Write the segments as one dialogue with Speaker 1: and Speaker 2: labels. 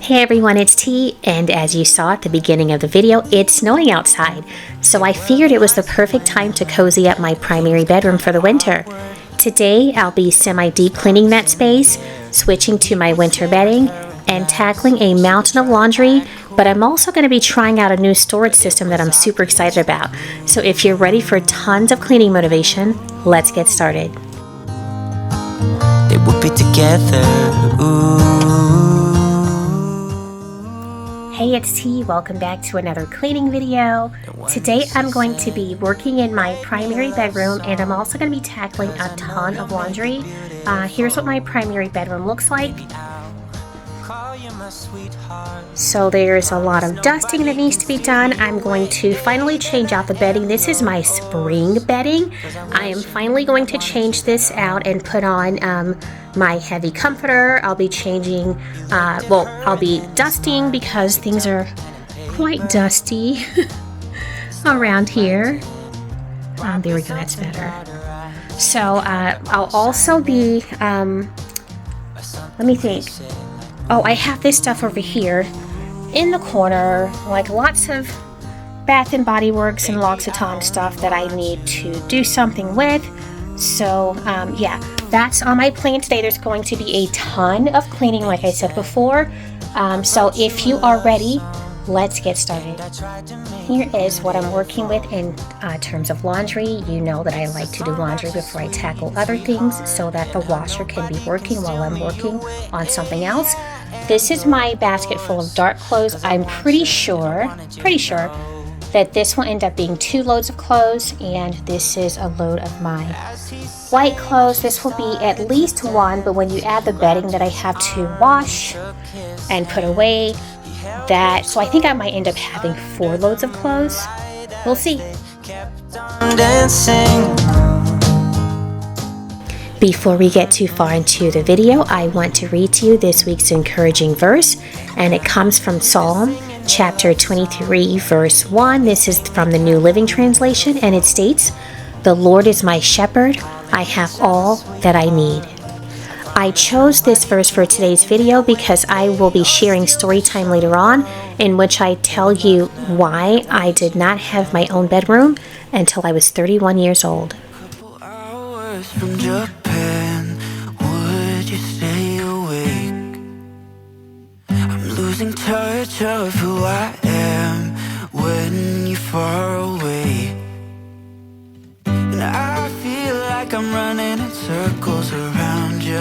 Speaker 1: Hey everyone, it's T, and as you saw at the beginning of the video, it's snowing outside, so I figured it was the perfect time to cozy up my primary bedroom for the winter. Today, I'll be semi-deep cleaning that space, switching to my winter bedding, and tackling a mountain of laundry, but I'm also going to be trying out a new storage system that I'm super excited about. So if you're ready for tons of cleaning motivation, let's get started.
Speaker 2: They will be together, ooh.
Speaker 1: Hey, it's T. Welcome back to another cleaning video. Today I'm going to be working in my primary bedroom, and I'm also going to be tackling a ton of laundry. Here's what my primary bedroom looks like. So there's a lot of dusting that needs to be done. I'm going to finally change out the bedding. This is my spring bedding. I am finally going to change this out and put on my heavy comforter. I'll be changing, I'll be dusting because things are quite dusty around here. There we go, that's better. So I'll also be, let me think. Oh, I have this stuff over here in the corner, like lots of Bath and Body Works and L'Occitane stuff that I need to do something with. So, yeah, that's on my plan today. There's going to be a ton of cleaning, like I said before. So if you are ready, let's get started. Here is what I'm working with in terms of laundry. You know that I like to do laundry before I tackle other things so that the washer can be working while I'm working on something else. This is my basket full of dark clothes. I'm pretty sure that this will end up being 2 loads of clothes, and this is a load of my white clothes. This will be at least 1, but when you add the bedding that I have to wash and put away, so I think I might end up having 4 loads of clothes. We'll see. Before we get too far into the video, I want to read to you this week's encouraging verse, and it comes from Psalm chapter 23, verse 1. This is from the New Living Translation, and it states, "The Lord is my shepherd, I have all that I need." I chose this verse for today's video because I will be sharing story time later on in which I tell you why I did not have my own bedroom until I was 31 years old.
Speaker 2: From Japan, would you stay awake? I'm losing touch of who I am when you're far away. And I feel like I'm running in circles around you.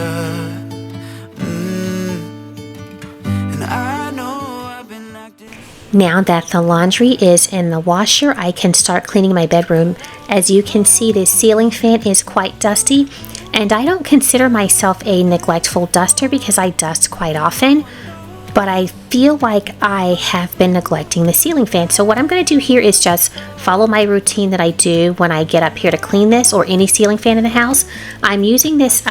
Speaker 2: And I know I've been acting.
Speaker 1: Now that the laundry is in the washer, I can start cleaning my bedroom. As you can see, this ceiling fan is quite dusty, and I don't consider myself a neglectful duster because I dust quite often, but I feel like I have been neglecting the ceiling fan. So what I'm going to do here is just follow my routine that I do when I get up here to clean this or any ceiling fan in the house. I'm using this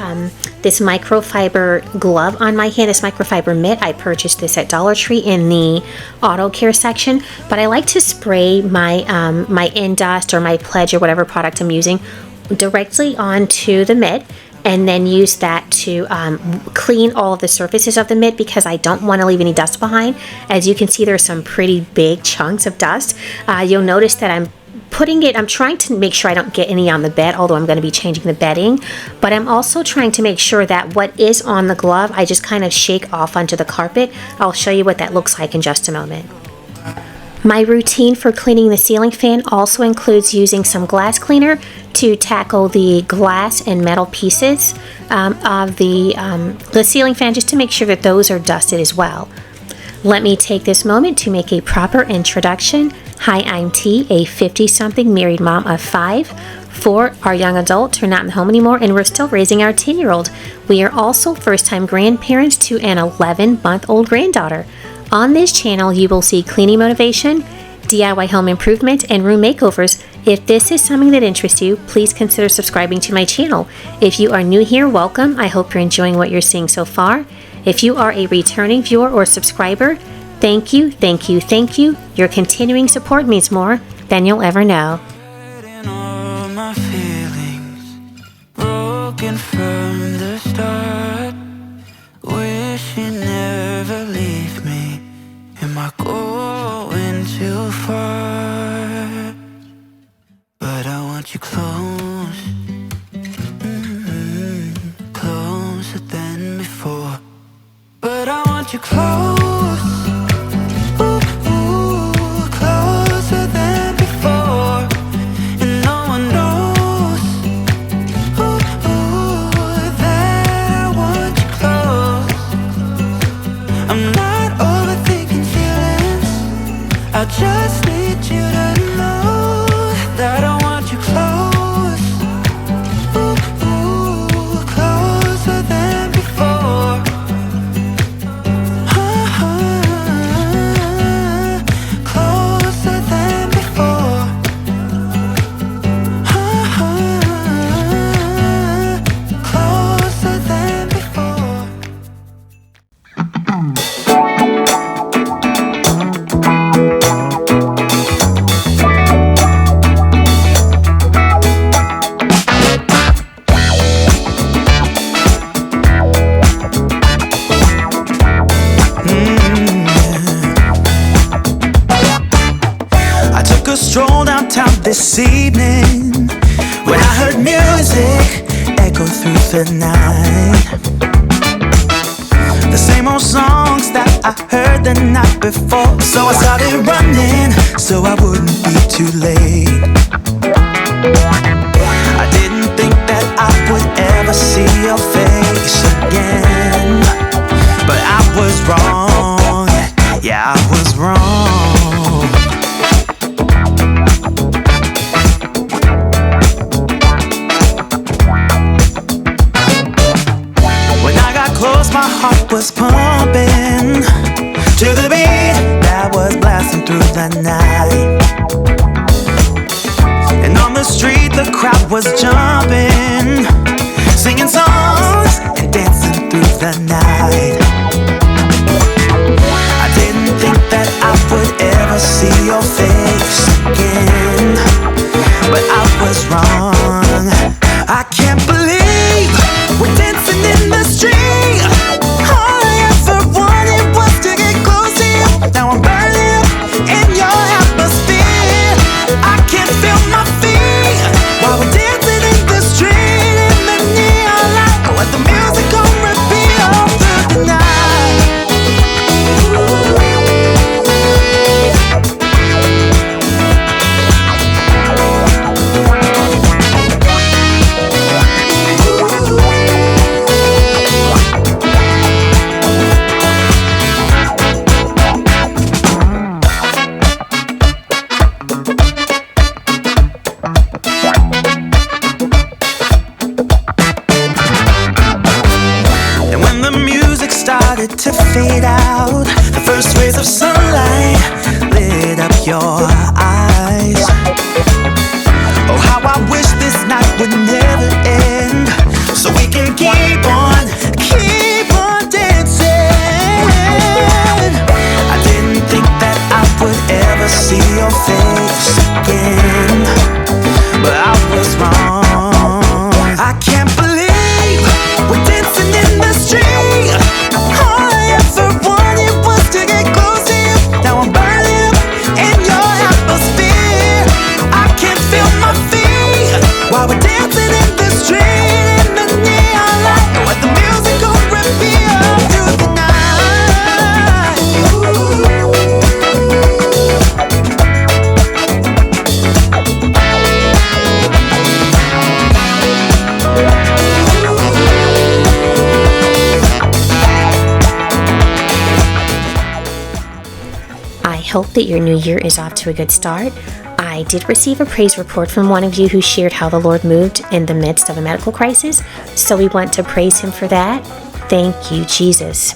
Speaker 1: this microfiber glove on my hand, this microfiber mitt. I purchased this at Dollar Tree in the auto care section, but I like to spray my my Indust or my Pledge or whatever product I'm using directly onto the mitt, and then use that to clean all of the surfaces of the mitt because I don't want to leave any dust behind. As you can see, there's some pretty big chunks of dust. You'll notice that I'm trying to make sure I don't get any on the bed, although I'm going to be changing the bedding, but I'm also trying to make sure that what is on the glove, I just kind of shake off onto the carpet. I'll show you what that looks like in just a moment. My routine for cleaning the ceiling fan also includes using some glass cleaner to tackle the glass and metal pieces of the ceiling fan, just to make sure that those are dusted as well. Let me take this moment to make a proper introduction. Hi, I'm T, a 50-something married mom of 5. 4 are young adults. We're not in the home anymore, and we're still raising our 10-year-old. We are also first-time grandparents to an 11-month-old granddaughter. On this channel, you will see cleaning motivation, DIY home improvement, and room makeovers. If this is something that interests you, please consider subscribing to my channel. If you are new here, welcome. I hope you're enjoying what you're seeing so far. If you are a returning viewer or subscriber, thank you, thank you, thank you. Your continuing support means more than you'll ever know.
Speaker 2: All my feelings broken from the start. Wish you never leave me. want you close, closer than before. But I want you close, ooh, ooh, closer than before. And no one knows, ooh, ooh, that I want you close. I'm not overthinking feelings, I just need you to know that I want you close, ooh, ooh, closer than before. Closer than before. Closer than before.
Speaker 3: I took a stroll downtown this evening when I heard music echo through the night. The same old songs that I heard the night before. So I started running so I wouldn't be too late. I didn't think that I would ever see your face again, but I was wrong. Yeah, I was wrong. When I got close, my heart was pumping to the beat that was blasting through the night. And on the street, the crowd was jumping, singing songs and dancing through the night. I didn't think that I would ever see your face again, but I was wrong. I can't believe we're dancing in the street. All I ever wanted was to get close to you. Now I'm burning up in your atmosphere. I can't feel my feet while we're dancing in the street in the neon light. Let the music go repeat all through the night. And when the music started to fade out, the first rays of sunlight lit up your eyes. Oh, how I wish this night would never end, so we can keep on dancing. I didn't think that I would ever see your face again, but I was wrong. I can't believe we're dancing in the street. All I ever wanted was to get close to you. Now I'm burning up in your atmosphere. I can't feel my feet while we're dancing in the street in the neon light. Let the music go repeat all through the night.
Speaker 1: I hope that your new year is off to a good start. I did receive a praise report from one of you who shared how the Lord moved in the midst of a medical crisis, so we want to praise Him for that. Thank you, Jesus.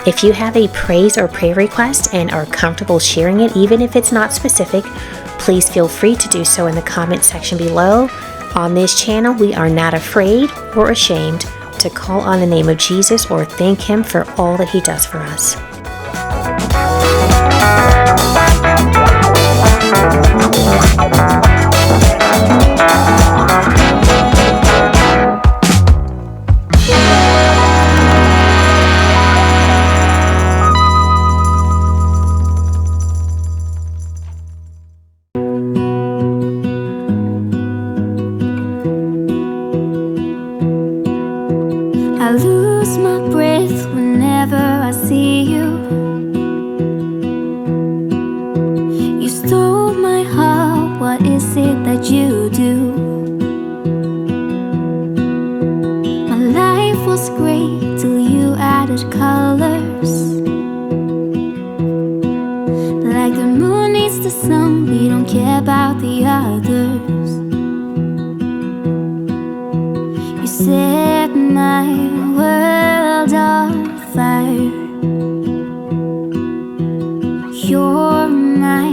Speaker 1: If you have a praise or prayer request and are comfortable sharing it, even if it's not specific, please feel free to do so in the comment section below. On this channel, we are not afraid or ashamed to call on the name of Jesus or thank Him for all that He does for us.
Speaker 4: about the others. You set my world on fire. You're my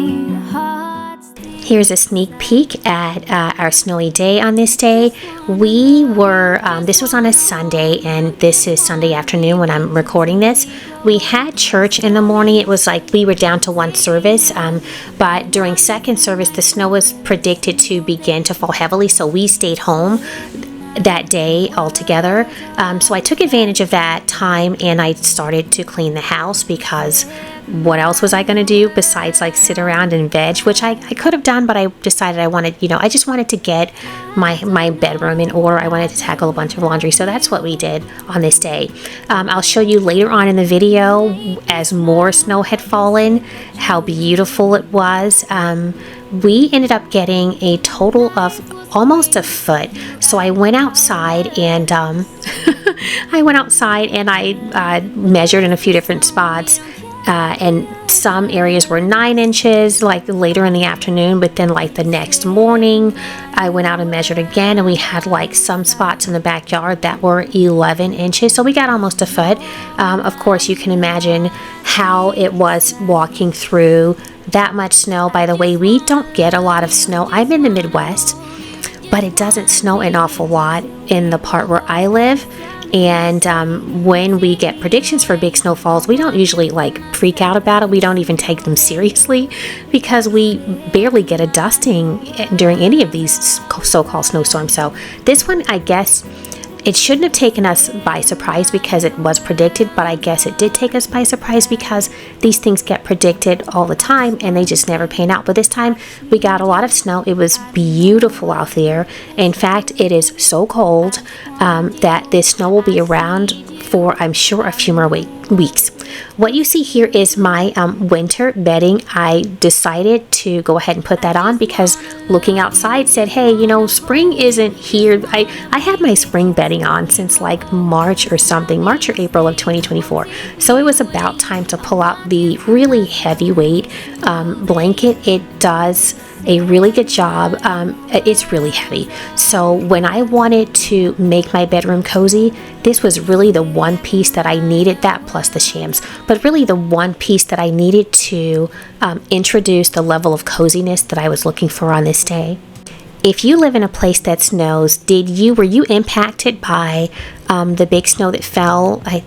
Speaker 4: heart's
Speaker 1: Here's a sneak peek at our snowy day on this day. We were, this was on a Sunday, and this is Sunday afternoon when I'm recording this. We had church in the morning. It was like we were down to one service, but during second service, the snow was predicted to begin to fall heavily, so we stayed home that day altogether. So I took advantage of that time and I started to clean the house, because what else was I going to do besides like sit around and veg, which I could have done, but I decided I wanted, I just wanted to get my bedroom in order. I wanted to tackle a bunch of laundry. So that's what we did on this day. I'll show you later on in the video, as more snow had fallen, how beautiful it was. We ended up getting a total of almost a foot. So I went outside and I measured in a few different spots. And some areas were 9 inches, like later in the afternoon, but then like the next morning, I went out and measured again, and we had like some spots in the backyard that were 11 inches. So we got almost a foot. Of course, you can imagine how it was walking through that much snow. By the way, we don't get a lot of snow. I'm in the Midwest, but it doesn't snow an awful lot in the part where I live. And when we get predictions for big snowfalls, we don't usually like freak out about it. We don't even take them seriously, because we barely get a dusting during any of these so-called snowstorms. So this one, I guess, it shouldn't have taken us by surprise because it was predicted, but I guess it did take us by surprise because these things get predicted all the time and they just never pan out. But this time we got a lot of snow. It was beautiful out there. In fact, it is so cold that this snow will be around for, I'm sure, a few more weeks. What you see here is my winter bedding. I decided to go ahead and put that on because looking outside said, hey, spring isn't here. I had my spring bedding on since like March or April of 2024. So it was about time to pull out the really heavyweight blanket. It does a really good job. It's really heavy. So when I wanted to make my bedroom cozy, this was really the one piece that I needed, that plus the shams, but really the one piece that I needed to introduce the level of coziness that I was looking for on this day. If you live in a place that snows, were you impacted by the big snow that fell? I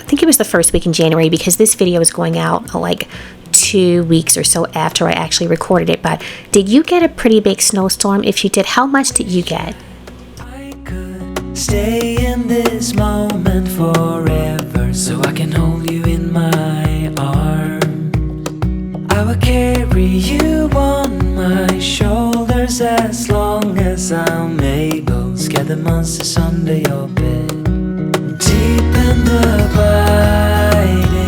Speaker 1: think it was the first week in January, because this video is going out like 2 weeks or so after I actually recorded it. But did you get a pretty big snowstorm? If you did, how much did you get?
Speaker 3: I could stay in this moment forever, so I can hold you in my arms. I will carry you on my shoulders as long as I'm able. Scare the monsters under your bed. Deep in the biting,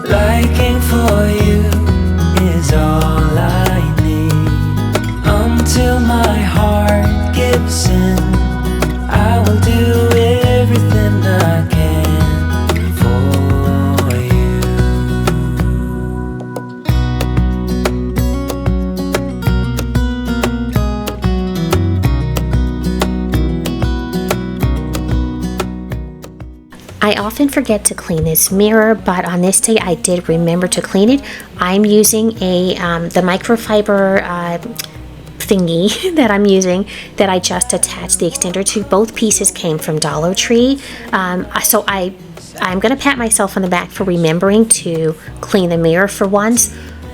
Speaker 3: liking for you is all I need. Until my heart gives in, I will do everything I can for you.
Speaker 1: I often forget to clean this mirror, but on this day I did remember to clean it. I'm using the microfiber thingy that I'm using, that I just attached the extender to. Both pieces came from Dollar Tree. So I'm going to pat myself on the back for remembering to clean the mirror for once,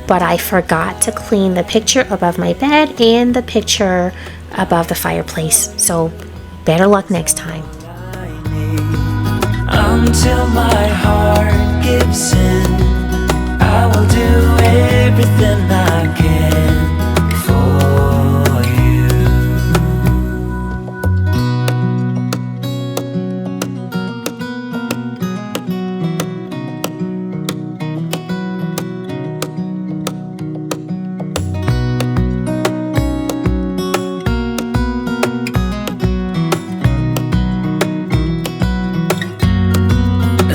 Speaker 1: but I forgot to clean the picture above my bed and the picture above the fireplace. So better luck next time.
Speaker 3: Until my heart gives in, I will do everything I can for you.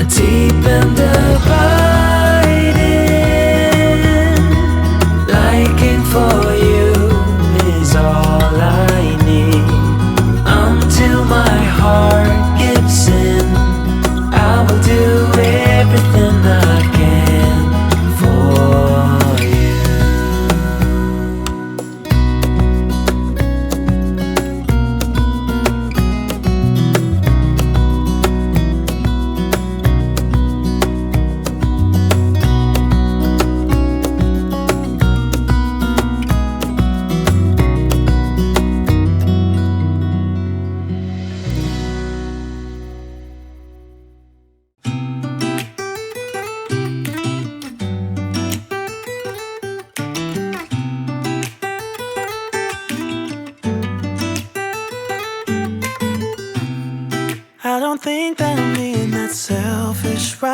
Speaker 3: Deep in the biting,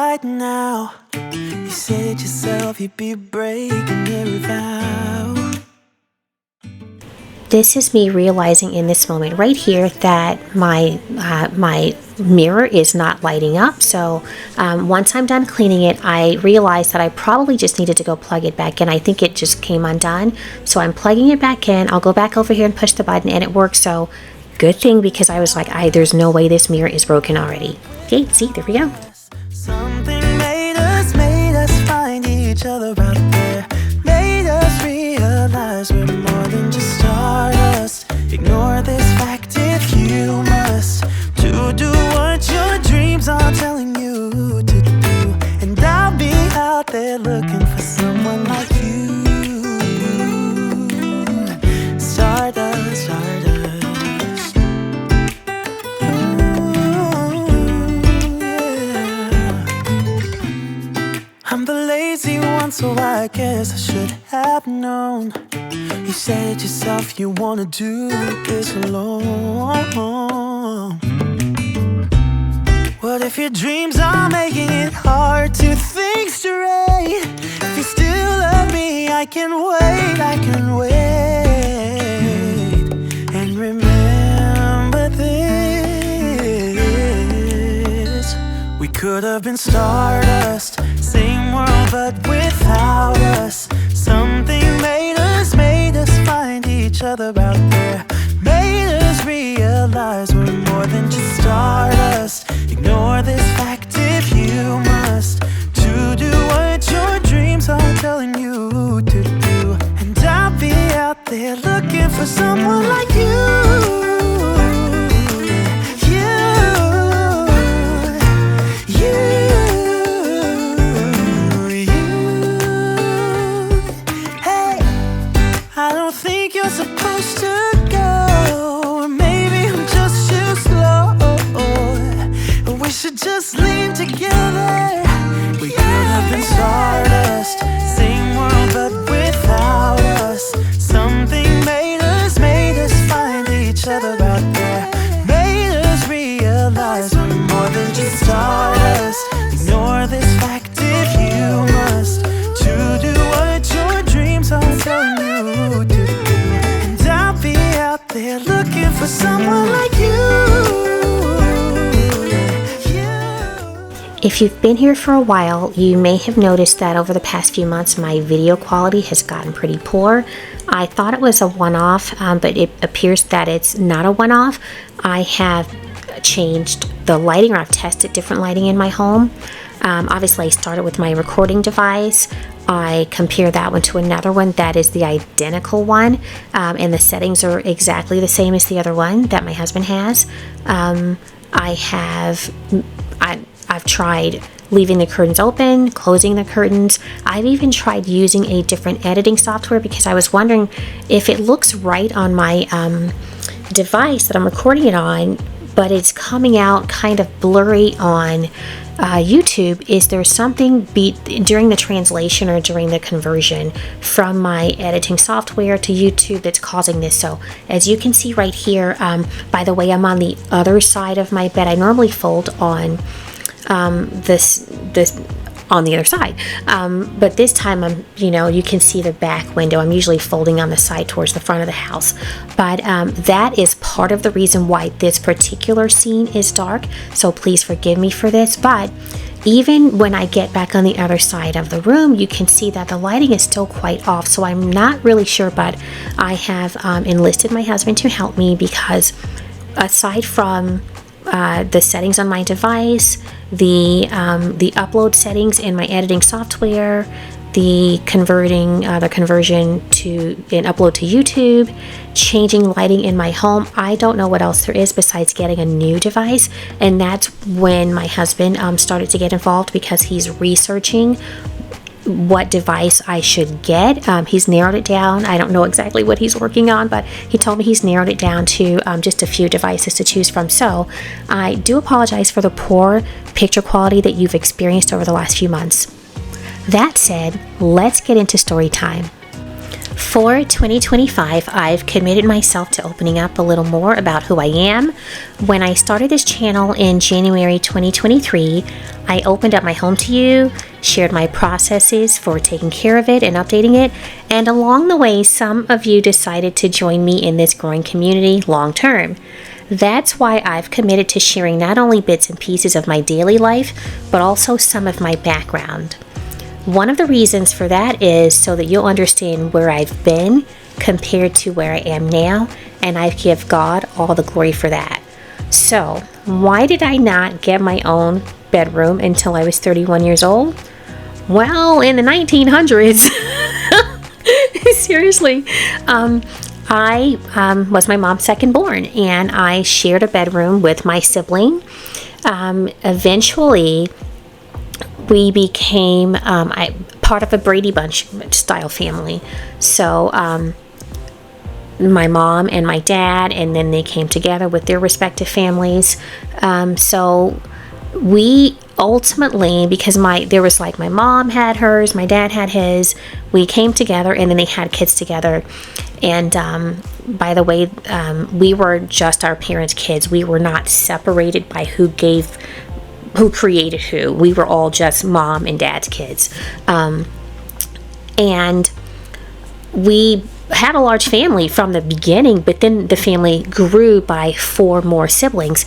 Speaker 3: right now. You said yourself you'd be breaking every vow.
Speaker 1: This is me realizing in this moment right here that my mirror is not lighting up. So once I'm done cleaning it, I realized that I probably just needed to go plug it back in. I think it just came undone. So I'm plugging it back in. I'll go back over here and push the button and it works. So good thing, because I was like, there's no way this mirror is broken already. Okay, see, there we go.
Speaker 3: Something made us find each other out there. Made us realize we're more than just stardust. Ignore this fact if you must, to do what your dreams are telling you to do. And I'll be out there looking for someone like you. Stardust, stardust. Ooh, yeah. I'm the lazy one, so I guess I should have known. You said yourself you wanna do this alone. What if your dreams are making it hard to think straight? If you still love me, I can wait, I can wait. And remember this, we could have been stardust, same world but without us. Something made us find each other out there. Made us realize we're more than just stardust. Ignore this fact if you must, to do what your dreams are telling you to do. And I'll be out there looking for someone like you. I don't think you're supposed to go. Maybe I'm just too slow. We should just lean together. We could have been stardust, same world but without us. Something made us find each other out there. Made us realize we're more than just stardust. Ignore this fact if you must, to do what your dreams are telling you. They're looking for someone like you.
Speaker 1: If you've been here for a while, you may have noticed that over the past few months my video quality has gotten pretty poor. I thought it was a one-off, but it appears that it's not a one-off. I have changed the lighting, or I've tested different lighting in my home. Obviously I started with my recording device. I compare that one to another one that is the identical one, and the settings are exactly the same as the other one that my husband has. I've tried leaving the curtains open, closing the curtains. I've even tried using a different editing software because I was wondering if it looks right on my device that I'm recording it on, but it's coming out kind of blurry on YouTube. Is there something during the translation or during the conversion from my editing software to YouTube that's causing this? So as you can see right here, by the way, I'm on the other side of my bed. I normally fold on this on the other side, but this time you can see the back window. I'm usually folding on the side towards the front of the house, but that is part of the reason why this particular scene is dark, so please forgive me for this. But even when I get back on the other side of the room, you can see that the lighting is still quite off, so I'm not really sure, but I have enlisted my husband to help me, because aside from the settings on my device, the upload settings in my editing software, the conversion to an upload to YouTube, changing lighting in my home, I don't know what else there is besides getting a new device. And that's when my husband started to get involved, because he's researching what device I should get. He's narrowed it down. I don't know exactly what he's working on, but he told me he's narrowed it down to just a few devices to choose from. So I do apologize for the poor picture quality that you've experienced over the last few months. That said, let's get into story time. For 2025, I've committed myself to opening up a little more about who I am. When I started this channel in January 2023, I opened up my home to you, shared my processes for taking care of it and updating it, and along the way, some of you decided to join me in this growing community long term. That's why I've committed to sharing not only bits and pieces of my daily life, but also some of my background. One of the reasons for that is so that you'll understand where I've been compared to where I am now, and I give God all the glory for that. So, why did I not get my own bedroom until I was 31 years old? Well, in the 1900s, seriously, I was my mom's second born, and I shared a bedroom with my sibling. Eventually, we became part of a Brady Bunch style family. So my mom and my dad, and then they came together with their respective families. So we ultimately, because there was like my mom had hers, my dad had his, we came together, and then they had kids together. And by the way, we were just our parents' kids. We were not separated by who created who. We were all just mom and dad's kids. And we had a large family from the beginning, but then the family grew by 4 more siblings.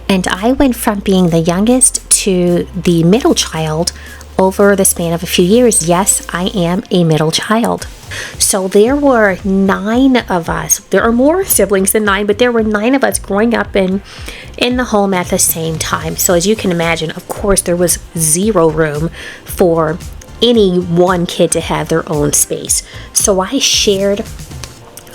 Speaker 1: And I went from being the youngest to the middle child over the span of a few years. Yes, I am a middle child. So there were 9 of us. There are more siblings than 9, but there were 9 of us growing up in the home at the same time. So as you can imagine, of course, there was 0 room for any one kid to have their own space. So I shared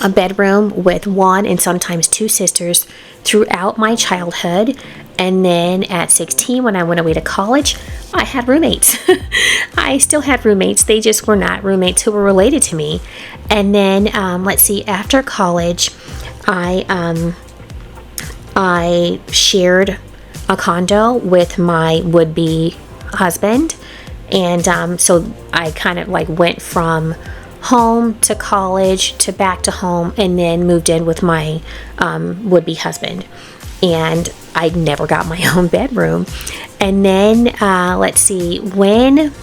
Speaker 1: a bedroom with 1 and sometimes 2 sisters throughout my childhood. And then at 16, when I went away to college, I had roommates. I still had roommates. They just were not roommates who were related to me. And then, after college, I shared a condo with my would-be husband. And so I kind of went from home to college to back to home, and then moved in with my would-be husband. And I never got my own bedroom. And then, when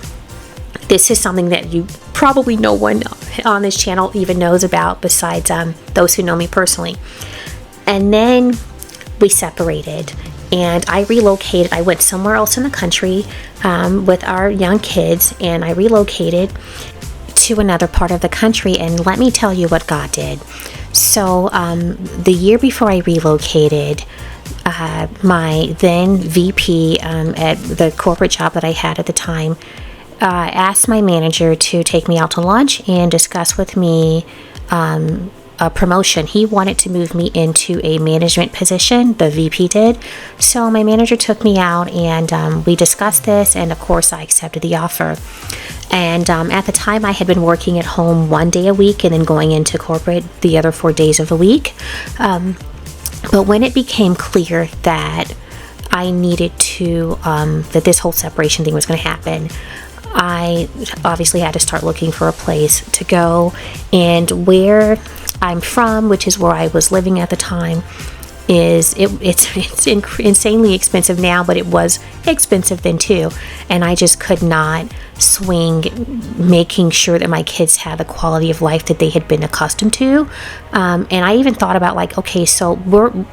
Speaker 1: this is something that you probably no one on this channel even knows about besides those who know me personally. And then we separated, and I relocated. I went somewhere else in the country with our young kids, and I relocated to another part of the country. And let me tell you what God did. So the year before I relocated, my then VP at the corporate job that I had at the time asked my manager to take me out to lunch and discuss with me a promotion. He wanted to move me into a management position, the VP did. So my manager took me out, and we discussed this, and of course I accepted the offer. And at the time, I had been working at home 1 day a week and then going into corporate the other 4 days of the week. But when it became clear that I needed to, that this whole separation thing was going to happen, I obviously had to start looking for a place to go. And where I'm from, which is where I was living at the time, it's insanely expensive now, but it was expensive then too. And I just could not swing making sure that my kids had the quality of life that they had been accustomed to. And I even thought about okay, so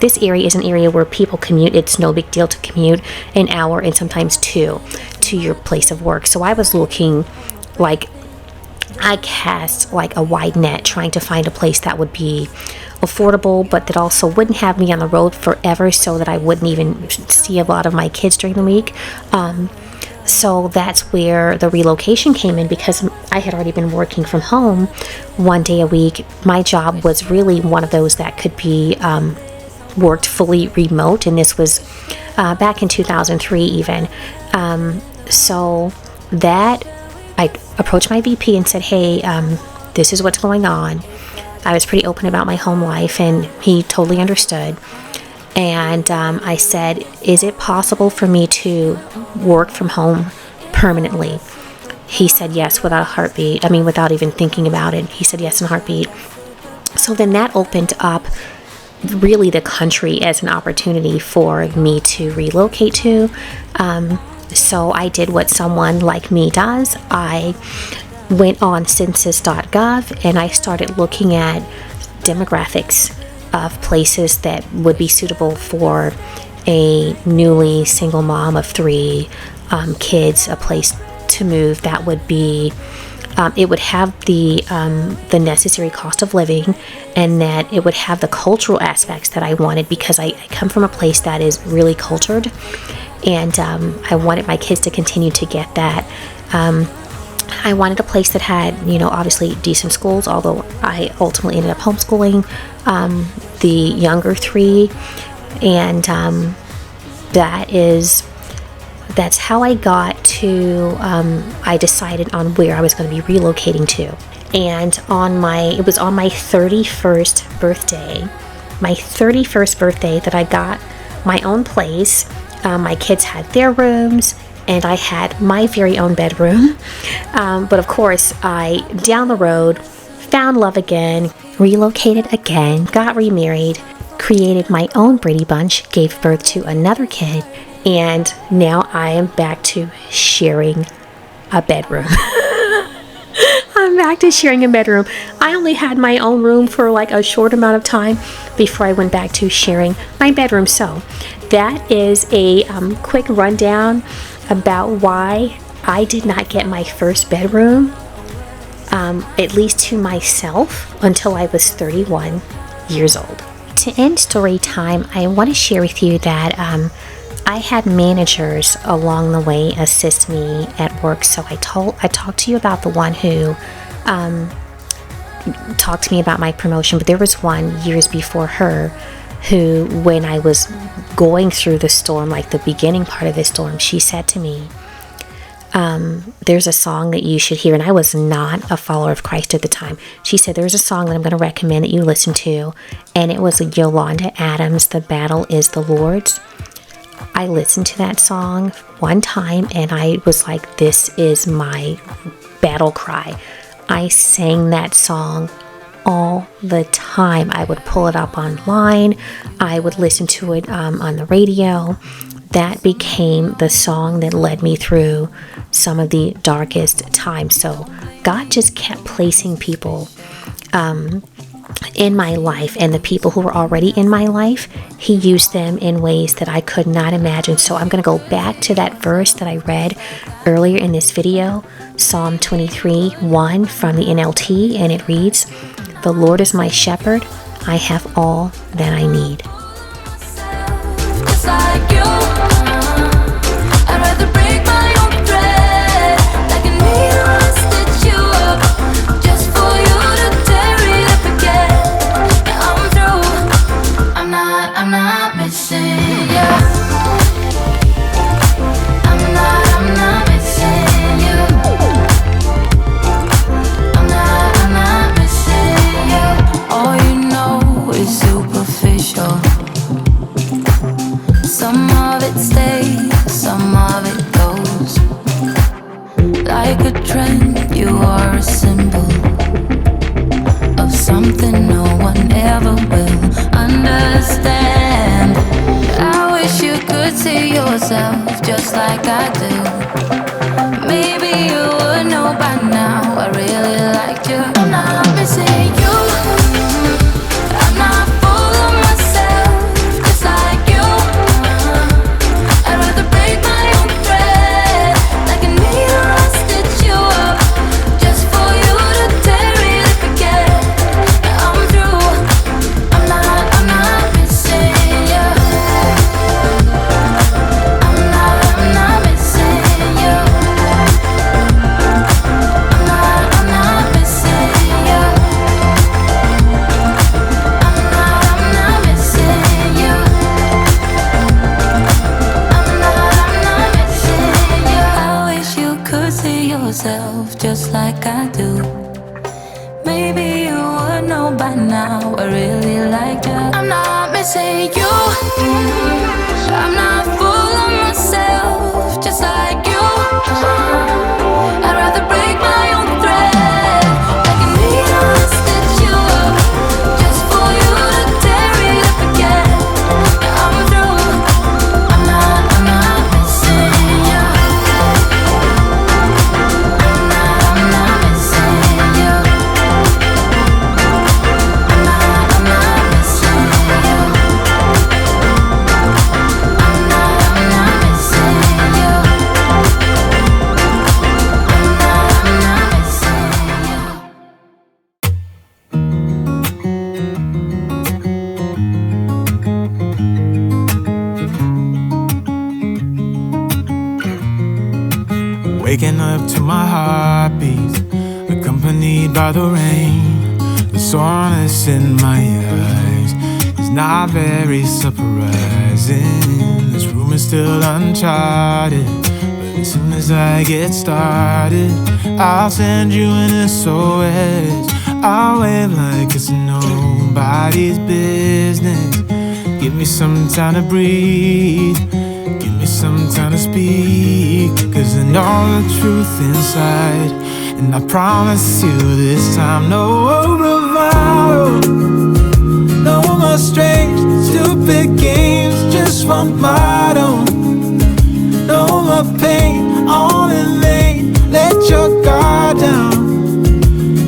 Speaker 1: this area is an area where people commute. It's no big deal to commute an hour and sometimes 2 to your place of work. So I was looking I cast a wide net trying to find a place that would be affordable, but that also wouldn't have me on the road forever, so that I wouldn't even see a lot of my kids during the week. So that's where the relocation came in, because I had already been working from home 1 day a week. My job was really one of those that could be worked fully remote, and this was back in 2003 even. So that I approached my VP and said, hey, this is what's going on. I was pretty open about my home life, and he totally understood. And I said, is it possible for me to work from home permanently? He said yes, without a heartbeat. Without even thinking about it. He said yes in a heartbeat. So then that opened up really the country as an opportunity for me to relocate to. So I did what someone like me does. I went on census.gov and I started looking at demographics of places that would be suitable for a newly single mom of 3 kids, a place to move that would be it would have the necessary cost of living, and that it would have the cultural aspects that I wanted, because I come from a place that is really cultured, and I wanted my kids to continue to get that. I wanted a place that had, obviously decent schools, although I ultimately ended up homeschooling the younger 3, and that's how I got to, I decided on where I was going to be relocating to. And it was on my 31st birthday that I got my own place. My kids had their rooms, and I had my very own bedroom. But of course, I, down the road, found love again, relocated again, got remarried, created my own Brady Bunch, gave birth to another kid, and now I am back to sharing a bedroom. I'm back to sharing a bedroom. I only had my own room for like a short amount of time before I went back to sharing my bedroom. So that is a quick rundown about why I did not get my first bedroom, at least to myself, until I was 31 years old. To end story time, I want to share with you that I had managers along the way assist me at work. So I talked to you about the one who talked to me about my promotion, but there was one years before her who, when I was going through the storm, like the beginning part of the storm, she said to me, there's a song that you should hear. And I was not a follower of Christ at the time. She said, there's a song that I'm going to recommend that you listen to. And it was Yolanda Adams, "The Battle is the Lord's." I listened to that song one time and I was like, this is my battle cry. I sang that song all the time. I would pull it up online. I would listen to it on the radio. That became the song that led me through some of the darkest times. So God just kept placing people in my life, and the people who were already in my life, He used them in ways that I could not imagine. So I'm going to go back to that verse that I read earlier in this video, Psalm 23:1 from the NLT, and it reads, "The Lord is my shepherd, I have all that I need."
Speaker 4: Just like you, I'd rather break my own thread, like a needle and stitch you up, just for you to tear it up again. Yeah, I'm through. I'm not missing you. I'm not missing you. I'm not missing you. All you know is superficial. Some of it stays, some of it goes. Like a trend, you are a symbol of something no one ever will understand. I wish you could see yourself just like I do. Maybe you would know by now I really liked you. I'm not missing you. I'm not full of myself, just like you. I'd rather break my own thread, like a needle and stitch you up, just for you to tear it up again. Yeah, I'm through. I'm not missing you. I'm not missing you. I'm not missing you. I'm not missing you. I'm not missing you. I wish you could see yourself just like I do. Maybe you would know by now I really like you. I'm not missing you. I'm not full of myself, just like you. I'd rather break my own thread, like a needle and stitch you up, just for you to tear it up again. Yeah, I'm through. I'm not missing you.
Speaker 5: waking up to my heartbeats, accompanied by the rain. The soreness in my eyes is not very surprising. This room is still uncharted, but as soon as I get started, I'll send you an SOS. I'll wave like it's nobody's business. Give me some time to breathe, give me some time to speak, 'cause I know the truth inside. And I promise you this time, no bravado, no more strange, stupid games, just one motto. No more pain, all in vain, let your guard down.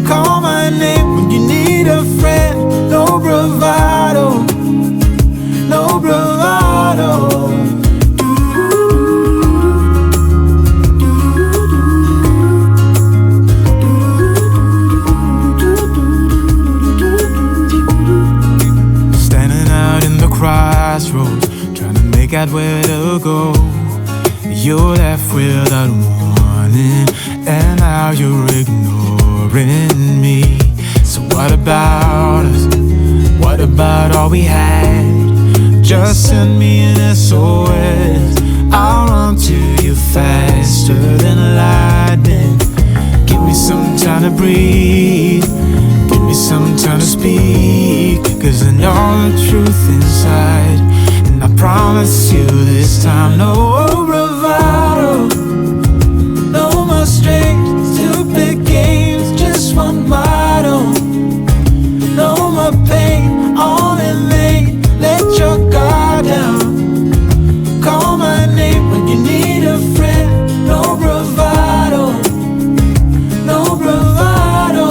Speaker 5: Call my name when you need a friend, no bravado, no bravado. Standing out in the crossroads, trying to make out where to go. You left without warning, and now you're ignoring me. So what about us? What about all we had? Just send me an SOS. I'll run to you faster than lightning. Give me some time to breathe, give me some time to speak, 'cause I know the truth inside. And I promise you this time, no bravado, no more strange, stupid games, just one motto. No more pain, all in vain, let your guard down. Call my name when you need a friend, no bravado, no bravado.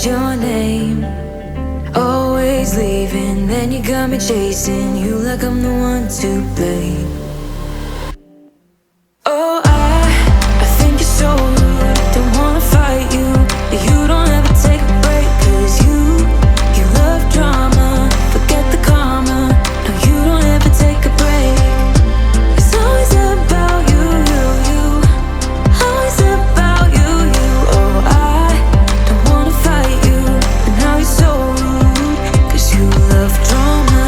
Speaker 4: Your name, always leaving, then you got me chasing you like I'm the one to blame. Oh, I think you're so rude, don't wanna fight you, but you don't ever take a break, 'cause you love drama, forget the karma, no you don't ever take a break. It's always about you, always about you. Oh, I don't wanna fight you, but now you're so rude, 'cause you love drama.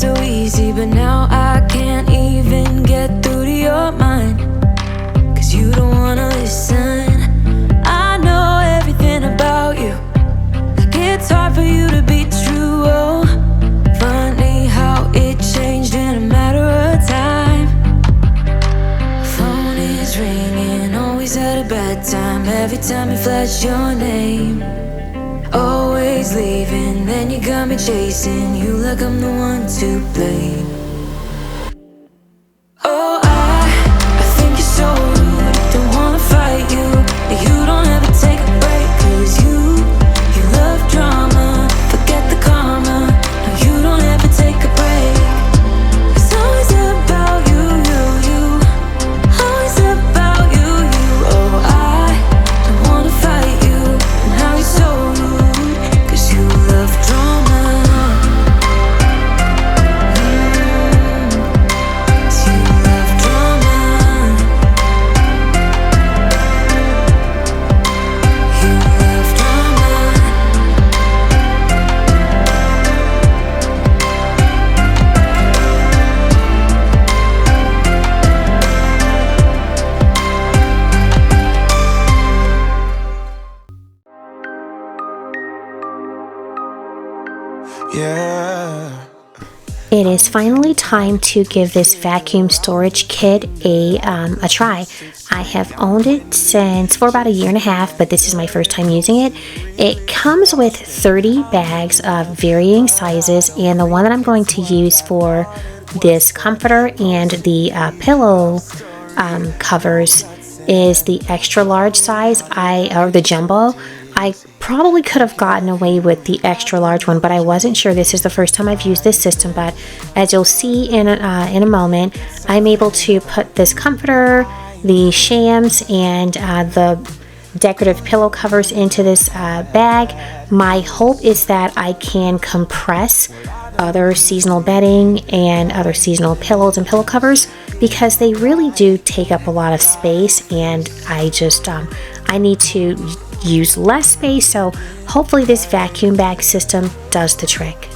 Speaker 4: So easy, but now I can't even get through to your mind, 'cause you don't wanna listen. I know everything about you, like it's hard for you to be true. Oh, funny how it changed in a matter of time. Phone is ringing, always at a bad time, every time you flash your name. Always leaving, then you got me chasing you like I'm the one to blame.
Speaker 3: Yeah.
Speaker 1: It is finally time to give this vacuum storage kit a try. I have owned it for about a year and a half, but this is my first time using it. It comes with 30 bags of varying sizes, and the one that I'm going to use for this comforter and the pillow covers is the extra large size, or the jumbo. I probably could have gotten away with the extra large one, but I wasn't sure. This is the first time I've used this system, but as you'll see in a moment, I'm able to put this comforter, the shams, and the decorative pillow covers into this bag. My hope is that I can compress other seasonal bedding and other seasonal pillows and pillow covers, because they really do take up a lot of space, and I just I need to use less space, so hopefully this vacuum bag system does the trick.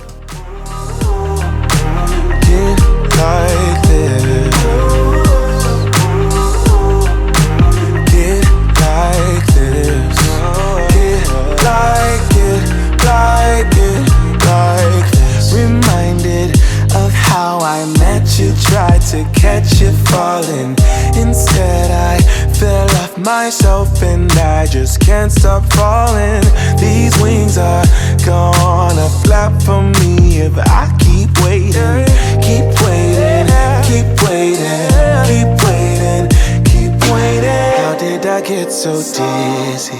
Speaker 3: Reminded of how I met you, tried to catch you falling. Instead I fell off myself, and I just can't stop falling. These wings are gonna flap for me if I keep waiting, keep waiting, keep waiting, keep waiting, keep waiting. How did I get so dizzy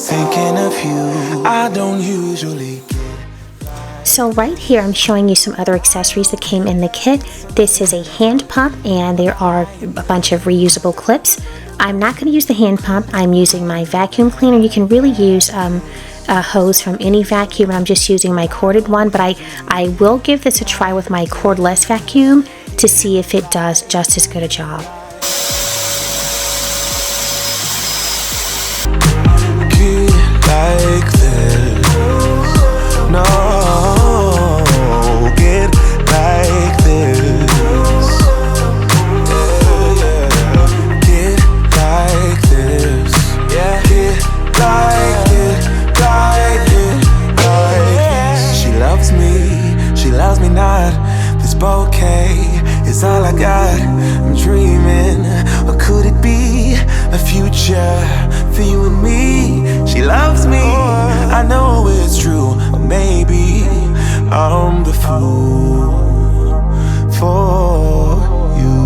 Speaker 3: thinking of you? I don't usually get.
Speaker 1: So right here I'm showing you some other accessories that came in the kit. This is a hand pump, and there are a bunch of reusable clips. I'm not going to use the hand pump. I'm using my vacuum cleaner. You can really use a hose from any vacuum, and I'm just using my corded one, but I will give this a try with my cordless vacuum to see if it does just as good a job.
Speaker 3: Like this. No, get like this. Yeah, yeah. Get like this. Yeah, get like it, like it, like this. She loves me not. This bouquet is all I got. I'm dreaming, or could it be a future for you and me? She loves me, I know it's true. Or maybe I'm the fool for you.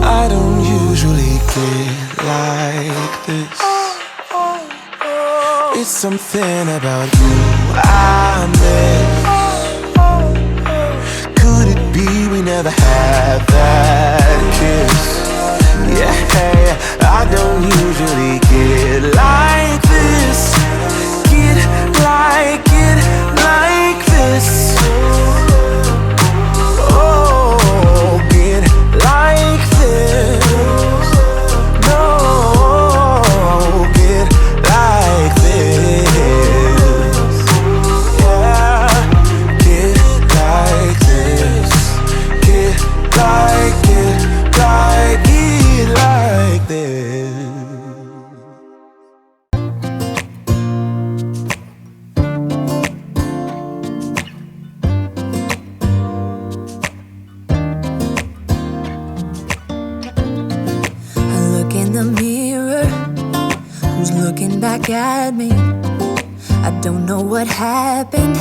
Speaker 3: I don't usually get like this. It's something about you I miss. Could it be we never had that kiss? Yeah, I don't usually get like this. Get like this. Oh, get like this. No, get like this. Yeah, get like this. Get like it, like it, like this.
Speaker 4: I look in the mirror, who's looking back at me? I don't know what happened,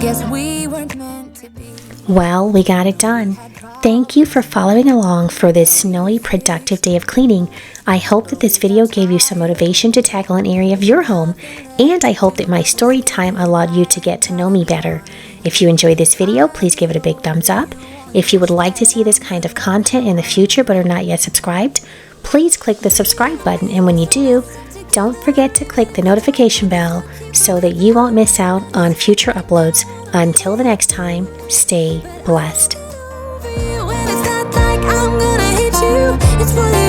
Speaker 4: guess we weren't meant to be.
Speaker 1: Well, we got it done. Thank you for following along for this snowy, productive day of cleaning. I hope that this video gave you some motivation to tackle an area of your home, and I hope that my story time allowed you to get to know me better. If you enjoyed this video, please give it a big thumbs up. If you would like to see this kind of content in the future but are not yet subscribed, please click the subscribe button, and when you do, don't forget to click the notification bell so that you won't miss out on future uploads. Until the next time, stay blessed.
Speaker 4: When it's not like I'm gonna hit you, it's for